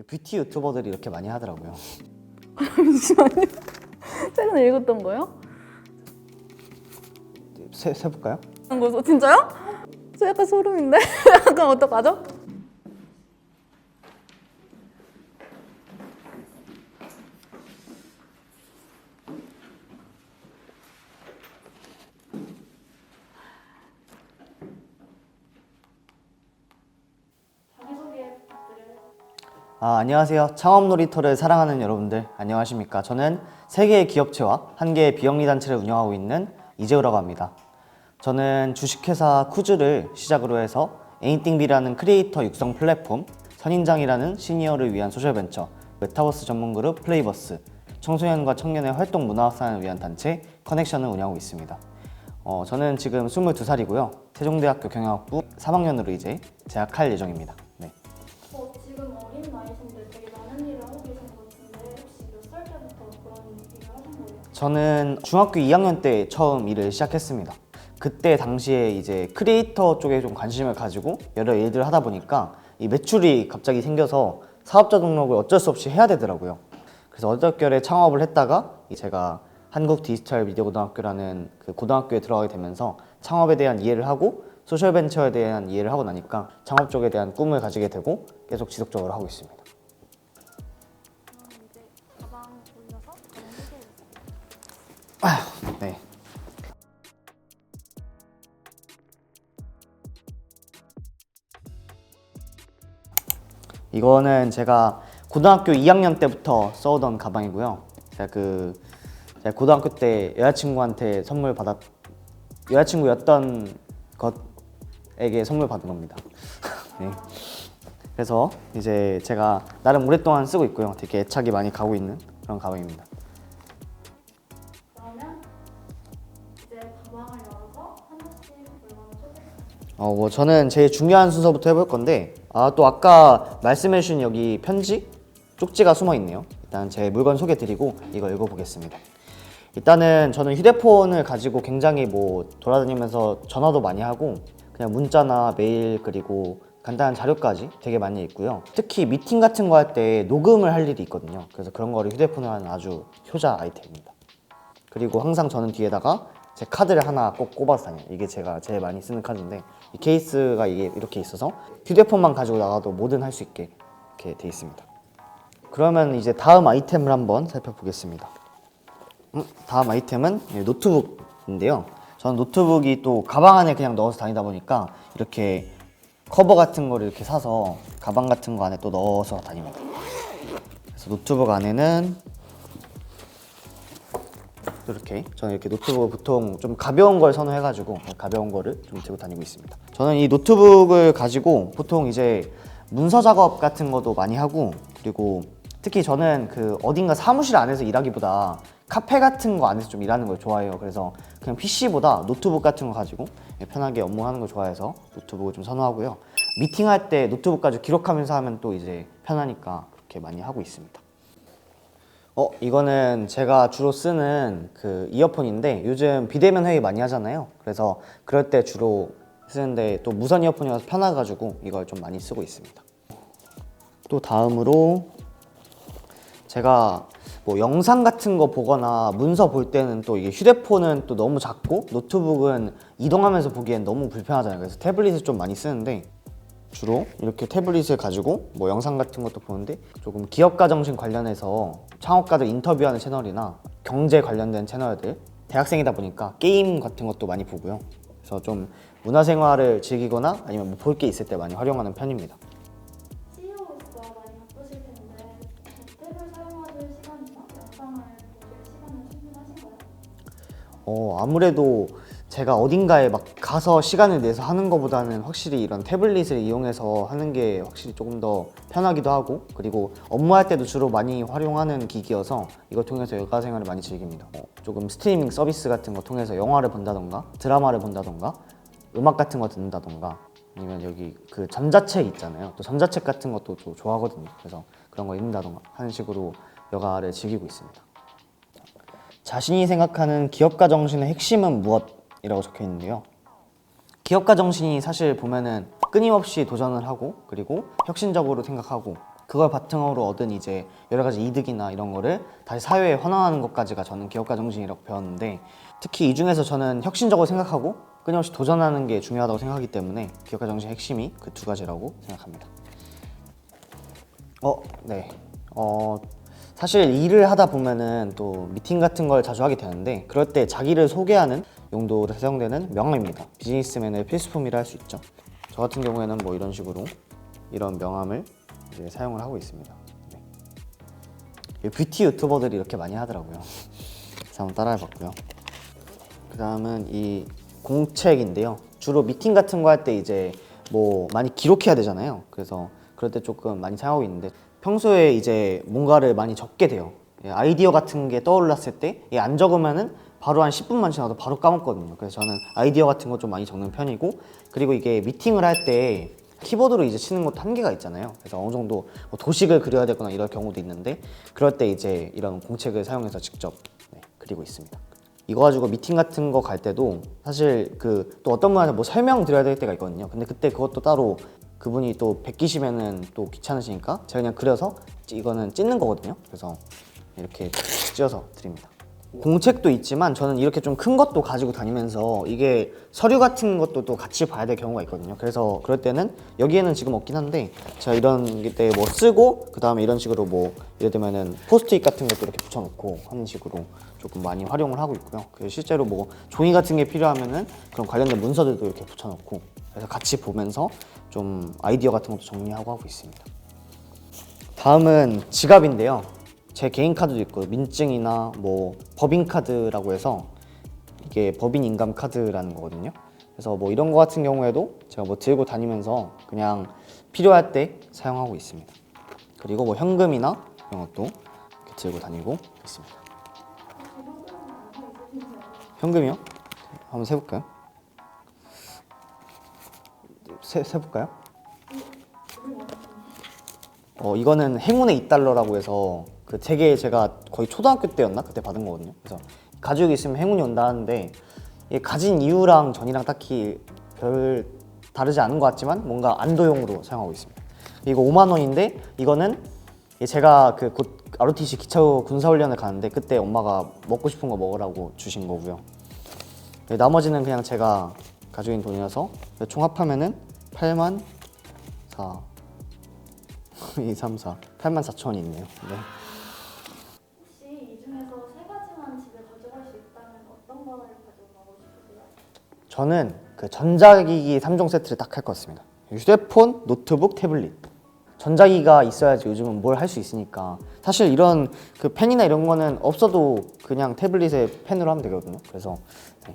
뷰티 유튜버들이 이렇게 많이 하더라고요. 잠시만요. 최근에 읽었던 거요? 세볼까요? 진짜요? 저 약간 소름인데? 약간 어떡하죠? 안녕하세요. 창업 놀이터를 사랑하는 여러분들 안녕하십니까. 저는 3개의 기업체와 1개의 비영리 단체를 운영하고 있는 이재우라고 합니다. 저는 주식회사 쿠즈를 시작으로 해서 에니띵비라는 크리에이터 육성 플랫폼, 선인장이라는 시니어를 위한 소셜벤처, 메타버스 전문그룹 플레이버스, 청소년과 청년의 활동 문화확산을 위한 단체 커넥션을 운영하고 있습니다. 저는 지금 22살이고요. 세종대학교 경영학부 3학년으로 이제 재학할 예정입니다. 네. 지금 어린 나이신데 되게 많은 일을 하고 계신 것 같은데 혹시 몇 살 때부터 그런 일을 하신 거예요? 저는 중학교 2학년 때 처음 일을 시작했습니다. 그때 당시에 이제 크리에이터 쪽에 좀 관심을 가지고 여러 일들을 하다 보니까 이 매출이 갑자기 생겨서 사업자 등록을 어쩔 수 없이 해야 되더라고요. 그래서 얼떨결에 창업을 했다가 제가 한국 디지털 미디어 고등학교라는 그 고등학교에 들어가게 되면서 창업에 대한 이해를 하고 소셜벤처에 대한 이해를 하고 나니까 창업 쪽에 대한 꿈을 가지게 되고 계속 지속적으로 하고 있습니다. 이제 가방 올려서 네. 이거는 제가 고등학교 2학년 때부터 써오던 가방이고요. 제가 고등학교 때 여자친구한테 여자친구였던 것에게 선물 받은 겁니다. 네. 그래서 이제 제가 나름 오랫동안 쓰고 있고요. 되게 애착이 많이 가고 있는 그런 가방입니다. 그러면 이제 가방을 열어서 하나씩 물건을 소개해주세요. 저는 제일 중요한 순서부터 해볼 건데 또 아까 말씀해주신 여기 편지? 쪽지가 숨어 있네요. 일단 제 물건 소개 드리고 이거 읽어보겠습니다. 일단은 저는 휴대폰을 가지고 굉장히 돌아다니면서 전화도 많이 하고 그냥 문자나 메일 그리고 간단한 자료까지 되게 많이 읽고요. 특히 미팅 같은 거 할 때 녹음을 할 일이 있거든요. 그래서 그런 거를 휴대폰으로 하는 아주 효자 아이템입니다. 그리고 항상 저는 뒤에다가 제 카드를 하나 꼭 꼽아서 다녀요. 이게 제가 제일 많이 쓰는 카드인데 이 케이스가 이렇게 있어서 휴대폰만 가지고 나가도 뭐든 할 수 있게 이렇게 돼 있습니다. 그러면 이제 다음 아이템을 한번 살펴보겠습니다. 다음 아이템은 노트북인데요. 저는 노트북이 또 가방 안에 그냥 넣어서 다니다 보니까 이렇게 커버 같은 거를 이렇게 사서 가방 같은 거 안에 또 넣어서 다닙니다. 그래서 노트북 안에는 이렇게 저는 이렇게 노트북을 보통 좀 가벼운 걸 선호해가지고 가벼운 거를 좀 들고 다니고 있습니다. 저는 이 노트북을 가지고 보통 이제 문서 작업 같은 것도 많이 하고 그리고 특히 저는 어딘가 사무실 안에서 일하기보다 카페 같은 거 안에서 좀 일하는 걸 좋아해요. 그래서 그냥 PC보다 노트북 같은 거 가지고 편하게 업무하는 걸 좋아해서 노트북을 좀 선호하고요. 미팅할 때 노트북 가지고 기록하면서 하면 또 이제 편하니까 그렇게 많이 하고 있습니다. 이거는 제가 주로 쓰는 이어폰인데 요즘 비대면 회의 많이 하잖아요. 그래서 그럴 때 주로 쓰는데 또 무선 이어폰이라서 편해가지고 이걸 좀 많이 쓰고 있습니다. 또 다음으로 제가 영상 같은 거 보거나 문서 볼 때는 또 이게 휴대폰은 또 너무 작고 노트북은 이동하면서 보기엔 너무 불편하잖아요. 그래서 태블릿을 좀 많이 쓰는데 주로 이렇게 태블릿을 가지고 영상 같은 것도 보는데 조금 기업가 정신 관련해서 창업가들 인터뷰하는 채널이나 경제 관련된 채널들 대학생이다 보니까 게임 같은 것도 많이 보고요. 그래서 좀 문화생활을 즐기거나 아니면 볼 게 있을 때 많이 활용하는 편입니다. CEO로서 많이 바쁘실 텐데 탭을 사용하실 시간이나 영상을 보실 시간은 충분하신가요? 아무래도 제가 어딘가에 가서 시간을 내서 하는 것보다는 확실히 이런 태블릿을 이용해서 하는 게 확실히 조금 더 편하기도 하고 그리고 업무할 때도 주로 많이 활용하는 기기여서 이걸 통해서 여가 생활을 많이 즐깁니다. 조금 스트리밍 서비스 같은 거 통해서 영화를 본다던가 드라마를 본다던가 음악 같은 거 듣는다던가 아니면 여기 전자책 있잖아요. 또 전자책 같은 것도 좀 좋아하거든요. 그래서 그런 거 읽는다던가 하는 식으로 여가를 즐기고 있습니다. 자신이 생각하는 기업가 정신의 핵심은 무엇이라고 적혀 있는데요. 기업가 정신이 사실 보면은 끊임없이 도전을 하고 그리고 혁신적으로 생각하고 그걸 바탕으로 얻은 이제 여러 가지 이득이나 이런 거를 다시 사회에 환원하는 것까지가 저는 기업가 정신이라고 배웠는데, 특히 이 중에서 저는 혁신적으로 생각하고 끊임없이 도전하는 게 중요하다고 생각하기 때문에 기업가 정신의 핵심이 그 두 가지라고 생각합니다. 네. 사실 일을 하다 보면은 또 미팅 같은 걸 자주 하게 되는데, 그럴 때 자기를 소개하는 용도로 사용되는 명함입니다. 비즈니스맨의 필수품이라 할 수 있죠. 저 같은 경우에는 뭐 이런 식으로 이런 명함을 이제 사용을 하고 있습니다. 네. 뷰티 유튜버들이 이렇게 많이 하더라고요. 그래서 한번 따라해봤고요. 그 다음은 이 공책인데요. 주로 미팅 같은 거 할 때 이제 뭐 많이 기록해야 되잖아요. 그래서 그럴 때 조금 많이 사용하고 있는데, 평소에 이제 뭔가를 많이 적게 돼요. 아이디어 같은 게 떠올랐을 때 안 적으면은 바로 한 10분만 지나도 바로 까먹거든요. 그래서 저는 아이디어 같은 거 좀 많이 적는 편이고, 그리고 이게 미팅을 할 때 키보드로 이제 치는 것도 한계가 있잖아요. 그래서 어느 정도 뭐 도식을 그려야 되거나 이럴 경우도 있는데, 그럴 때 이제 이런 공책을 사용해서 직접 그리고 있습니다. 이거 가지고 미팅 같은 거 갈 때도 사실 그 또 어떤 분한테 뭐 설명 드려야 될 때가 있거든요. 근데 그때 그것도 따로 그분이 또 베끼시면은 또 귀찮으시니까 제가 그냥 그려서 이거는 찢는 거거든요. 그래서 이렇게 찢어서 드립니다. 공책도 있지만 저는 이렇게 좀 큰 것도 가지고 다니면서 이게 서류 같은 것도 또 같이 봐야 될 경우가 있거든요. 그래서 그럴 때는 여기에는 지금 없긴 한데, 제가 이런 때 뭐 쓰고 그 다음에 이런 식으로 뭐 예를 들면은 포스트잇 같은 것도 이렇게 붙여놓고 하는 식으로 조금 많이 활용을 하고 있고요. 그래서 실제로 뭐 종이 같은 게 필요하면은 그런 관련된 문서들도 이렇게 붙여놓고, 그래서 같이 보면서 좀 아이디어 같은 것도 정리하고 하고 있습니다. 다음은 지갑인데요. 제 개인 카드도 있고 민증이나 뭐 법인 카드라고 해서 이게 법인 인감 카드라는 거거든요. 그래서 뭐 이런 거 같은 경우에도 제가 뭐 들고 다니면서 그냥 필요할 때 사용하고 있습니다. 그리고 뭐 현금이나 이런 것도 이렇게 들고 다니고 있습니다. 현금이요? 한번 세볼까요? 세볼까요? 이거는 행운의 2달러라고 해서 그 되게 제가 거의 초등학교 때였나? 그때 받은 거거든요. 그래서 가지고 있으면 행운이 온다 하는데, 이게 가진 이유랑 전이랑 딱히 별 다르지 않은 것 같지만 뭔가 안도용으로 사용하고 있습니다. 이거 5만 원인데, 이거는 제가 그 곧 ROTC 기초 군사훈련을 가는데 그때 엄마가 먹고 싶은 거 먹으라고 주신 거고요. 나머지는 그냥 제가 가지고 있는 돈이라서 총 합하면은 8만 4 2, 3, 4 8만 4천 원이 있네요. 네. 혹시 이 중에서 세 가지만 집에 가져갈 수 있다면 어떤 거를 가져가고 싶으세요? 저는 그 전자기기 3종 세트를 딱 할 것 같습니다. 휴대폰, 노트북, 태블릿. 전자기기가 있어야지 요즘은 뭘 할 수 있으니까. 사실 이런 그 펜이나 이런 거는 없어도 그냥 태블릿에 펜으로 하면 되거든요. 그래서 네,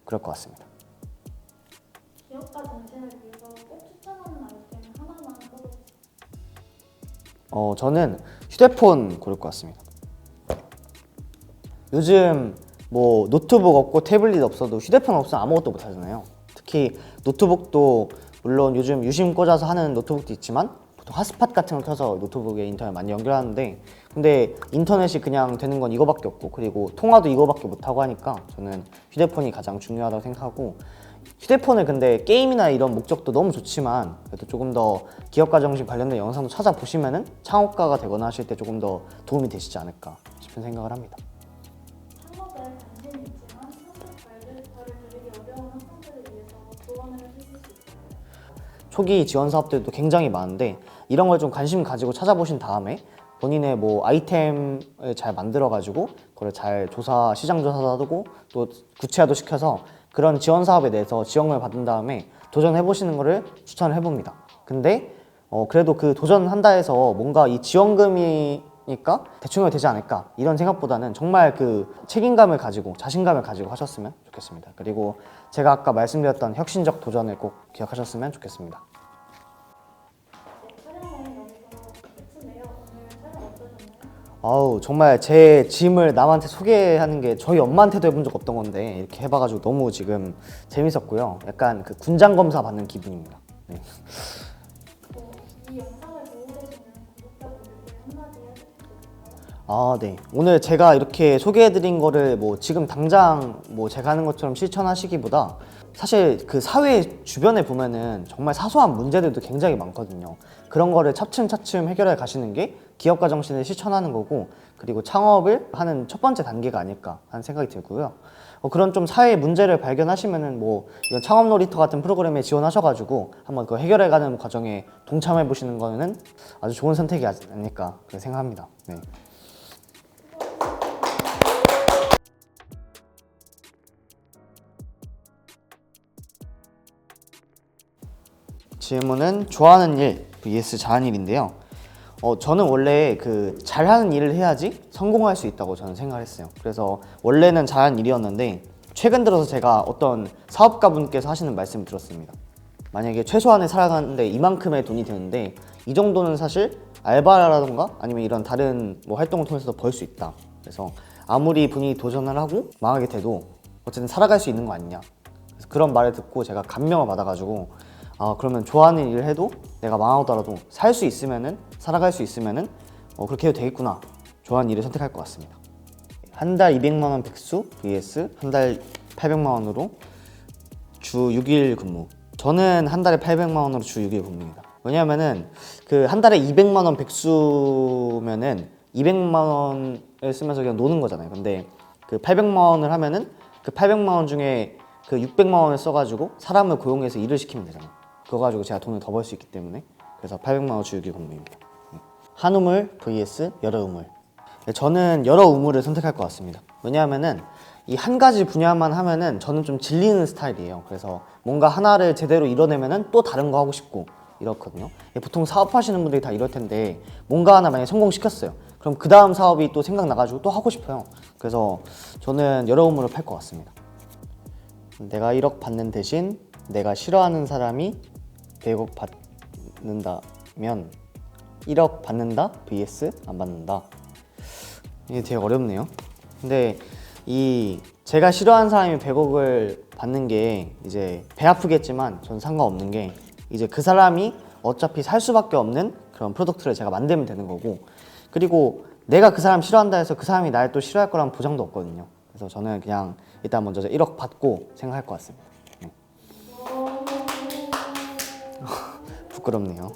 그럴 것 같습니다. 기업가 정신을 위해서 꼭 추천하는 아이템 하나만 꼽아주세요. 저는 휴대폰 고를 것 같습니다. 요즘 뭐 노트북 없고 태블릿 없어도 휴대폰 없으면 아무것도 못 하잖아요. 특히 노트북도 물론 요즘 유심 꽂아서 하는 노트북도 있지만 보통 핫스팟 같은 걸 켜서 노트북에 인터넷 많이 연결하는데, 근데 인터넷이 그냥 되는 건 이거밖에 없고, 그리고 통화도 이거밖에 못 하고 하니까 저는 휴대폰이 가장 중요하다고 생각하고, 휴대폰을 근데 게임이나 이런 목적도 너무 좋지만 그래도 조금 더 기업가 정신 관련된 영상도 찾아보시면은 창업가가 되거나 하실 때 조금 더 도움이 되시지 않을까 싶은 생각을 합니다. 창업에 관심이 있지만 창업 발을 들이기 어려운 학생들을 위해서 조언을 해주실 수 있을까요? 초기 지원 사업들도 굉장히 많은데, 이런 걸 좀 관심 가지고 찾아보신 다음에 본인의 뭐 아이템을 잘 만들어 가지고 그걸 잘 시장 조사도 하고 또 구체화도 시켜서 그런 지원 사업에 대해서 지원을 받은 다음에 도전해 보시는 거를 추천을 해봅니다. 근데 그래도 그 도전한다 해서 뭔가 이 지원금이니까 대충 되지 않을까 이런 생각보다는 정말 그 책임감을 가지고 자신감을 가지고 하셨으면 좋겠습니다. 그리고 제가 아까 말씀드렸던 혁신적 도전을 꼭 기억하셨으면 좋겠습니다. 촬영은 여기서 끝이네요. 오늘 촬영 어떠셨나요? 아우, 정말 제 짐을 남한테 소개하는 게 저희 엄마한테도 해본 적 없던 건데 이렇게 해봐가지고 너무 지금 재밌었고요. 약간 그 군장 검사 받는 기분입니다. 네. 이 영상을 보고 계시는 구독자분들께 한마디 해주실 수 있을까요? 아, 네. 오늘 제가 이렇게 소개해드린 거를 뭐 지금 당장 뭐 제가 하는 것처럼 실천하시기보다 사실 그 사회 주변에 보면은 정말 사소한 문제들도 굉장히 많거든요. 그런 거를 차츰차츰 해결해 가시는 게 기업가 정신을 실천하는 거고, 그리고 창업을 하는 첫 번째 단계가 아닐까 하는 생각이 들고요. 그런 좀 사회 문제를 발견하시면은 뭐 이런 창업 놀이터 같은 프로그램에 지원하셔가지고 한번 그 해결해가는 과정에 동참해 보시는 거는 아주 좋은 선택이 아닐까 그렇게 생각합니다. 네. 질문은 좋아하는 일 vs 잘하는 일인데요. 저는 원래 그 잘하는 일을 해야지 성공할 수 있다고 저는 생각을 했어요. 그래서 원래는 잘하는 일이었는데 최근 들어서 제가 어떤 사업가분께서 하시는 말씀을 들었습니다. 만약에 최소한을 살아가는데 이만큼의 돈이 드는데 이 정도는 사실 알바라던가 아니면 이런 다른 뭐 활동을 통해서도 벌 수 있다. 그래서 아무리 본인이 도전을 하고 망하게 돼도 어쨌든 살아갈 수 있는 거 아니냐. 그래서 그런 말을 듣고 제가 감명을 받아가지고 그러면 좋아하는 일을 해도 내가 망하더라도 살 수 있으면은 살아갈 수 있으면은 그렇게 해도 되겠구나. 좋아하는 일을 선택할 것 같습니다. 한 달 200만 원 백수 vs 한 달 800만 원으로 주 6일 근무. 저는 한 달에 800만 원으로 주 6일 근무입니다. 왜냐하면은 그 한 달에 200만 원 백수면은 200만 원을 쓰면서 그냥 노는 거잖아요. 근데 그 800만 원을 하면은 그 800만 원 중에 그 600만 원을 써가지고 사람을 고용해서 일을 시키면 되잖아요. 그거 가지고 제가 돈을 더 벌 수 있기 때문에 그래서 800만 원 주 6일 근무입니다. 한 우물 vs 여러 우물. 저는 여러 우물을 선택할 것 같습니다. 왜냐하면은 이 한 가지 분야만 하면은 저는 좀 질리는 스타일이에요. 그래서 뭔가 하나를 제대로 이뤄내면은 또 다른 거 하고 싶고 이렇거든요. 보통 사업하시는 분들이 다 이럴 텐데 뭔가 하나 만약에 성공시켰어요. 그럼 그 다음 사업이 또 생각나가지고 또 하고 싶어요. 그래서 저는 여러 우물을 팔 것 같습니다. 내가 1억 받는 대신 내가 싫어하는 사람이 100억 받는다면 1억 받는다 vs 안 받는다. 이게 되게 어렵네요. 근데 이 제가 싫어하는 사람이 100억을 받는 게 이제 배 아프겠지만 전 상관없는 게 이제 그 사람이 어차피 살 수밖에 없는 그런 프로덕트를 제가 만들면 되는 거고, 그리고 내가 그 사람 싫어한다 해서 그 사람이 날 또 싫어할 거라는 보장도 없거든요. 그래서 저는 그냥 일단 먼저 1억 받고 생각할 것 같습니다. 네. 부끄럽네요.